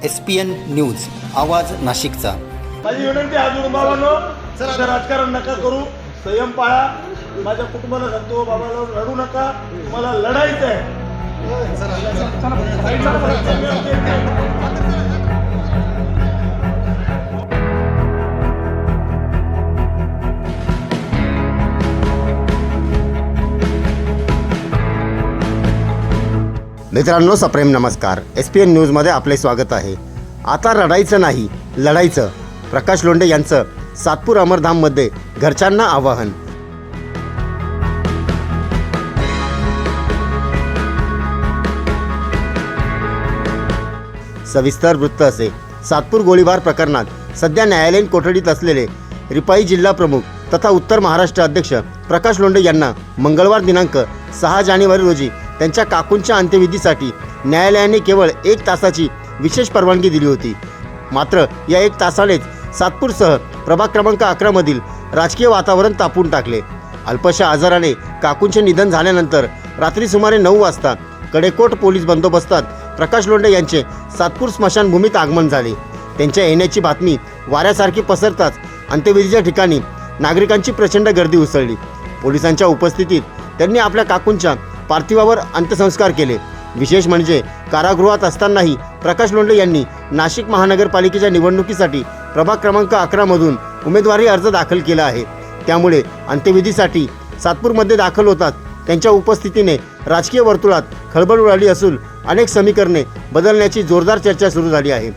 SPN news आवाज नाशिकचा। माझी विनंती हात जोडून बाबांनो, सध्या राजकारण नका करू, संयम पाळा। माझ्या कुटुंबाला सांगतो, बाबाला रडू नका, तुम्हाला लढायचं आहे। मित्रांनो, सप्रेम नमस्कार। SPN न्यूजमध्ये आपले स्वागत आहे। आता रडायचं नाही, लढायचं। प्रकाश लोंढे यांचं सातपूर अमरधाममध्ये घरच्यांना आवाहन। सविस्तर वृत्त असे। सातपूर गोळीबार प्रकरणात सध्या न्यायालयीन कोठडीत असलेले रिपाई जिल्हा प्रमुख तथा उत्तर महाराष्ट्र अध्यक्ष प्रकाश लोंढे यांना मंगळवार दिनांक 6 जानेवारी रोजी त्यांच्या काकूंच्या अंत्यविधीसाठी न्यायालयाने केवळ 1 तासाची विशेष परवानगी दिली होती। मात्र या 1 तासानेच सातपूरसह प्रभाग क्रमांक 11 मधील राजकीय वातावरण तापून टाकले। अल्पशा आजाराने काकूंचे निधन झाल्यानंतर रात्री सुमारे 9 वाजता कडेकोट पोलीस बंदोबस्तात प्रकाश लोंढे यांचे सातपूर स्मशानभूमीत आगमन झाले। त्यांच्या येण्याची बातमी वाऱ्यासारखी पसरताच अंत्यविधीच्या ठिकाणी नागरिकांची प्रचंड गर्दी उसळली। पोलिसांच्या उपस्थितीत त्यांनी आपल्या काकूंच्या पार्थिवावर अंत्यसंस्कार केले। विशेष म्हणजे कारागृहात असतानाही प्रकाश लोंढे यांनी नाशिक महानगरपालिकेच्या निवडणुकीसाठी प्रभाग क्रमांक 11 मधून उमेदवारी अर्ज दाखल केला आहे। त्यामुळे अंत्यविधीसाठी सातपूरमध्ये दाखल होतात त्यांच्या उपस्थितीने राजकीय वर्तुळात खळबळ उडाली असून अनेक समीकरणे बदलण्याची जोरदार चर्चा सुरू झाली आहे।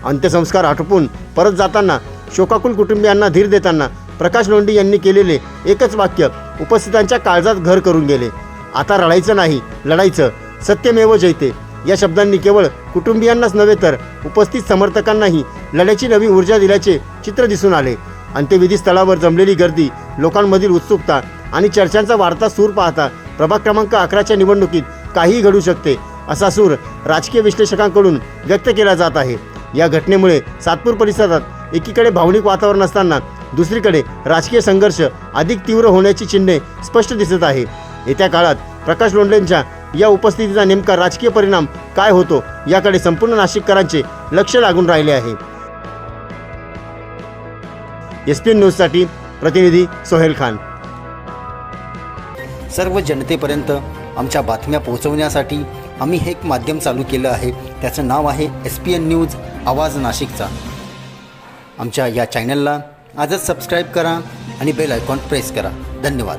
अंत्यसंस्कार आटोपून परत जाताना शोकाकुल कुटुंबियांना धीर देताना प्रकाश लोंढे यांनी केलेले एकच वाक्य उपस्थितांच्या काळजात घर करून गेले। आता रडायचं नाही, लढायचं। सत्यमेव जयते या शब्दांनी केवळ कुटुंबियांनाच नव्हे तर उपस्थित समर्थकांनाही लढ्याची नवी ऊर्जा दिल्याचे चित्र दिसून आले। अंत्यविधी स्थळावर जमलेली गर्दी, लोकांमधील उत्सुकता आणि चर्चांचा वाढता सूर पाहता प्रभाग क्रमांक 11च्या निवडणुकीत काहीही घडू शकते असा सूर राजकीय विश्लेषकांकडून व्यक्त केला जात आहे। या घटनेमुळे सातपूर परिसरात एकीकडे भावनिक वातावरण असताना दुसरीकडे राजकीय संघर्ष अधिक तीव्र होण्याची चिन्हे स्पष्ट दिसत आहे। येत्या काळात प्रकाश लोंढेंच्या या उपस्थितीचा नेमका राजकीय परिणाम काय होतो याकडे संपूर्ण नाशिककरांचे लक्ष लागून राहिले आहे। SPN न्यूजसाठी प्रतिनिधी सोहेल खान। सर्व जनतेपर्यंत आमच्या बातम्या पोहोचवण्यासाठी आम्ही हे एक माध्यम चालू केलं आहे। त्याचं नाव आहे SPN न्यूज आवाज नाशिकचा। आमच्या या चॅनलला आजच सबस्क्राईब करा आणि बेल आयकॉन प्रेस करा। धन्यवाद।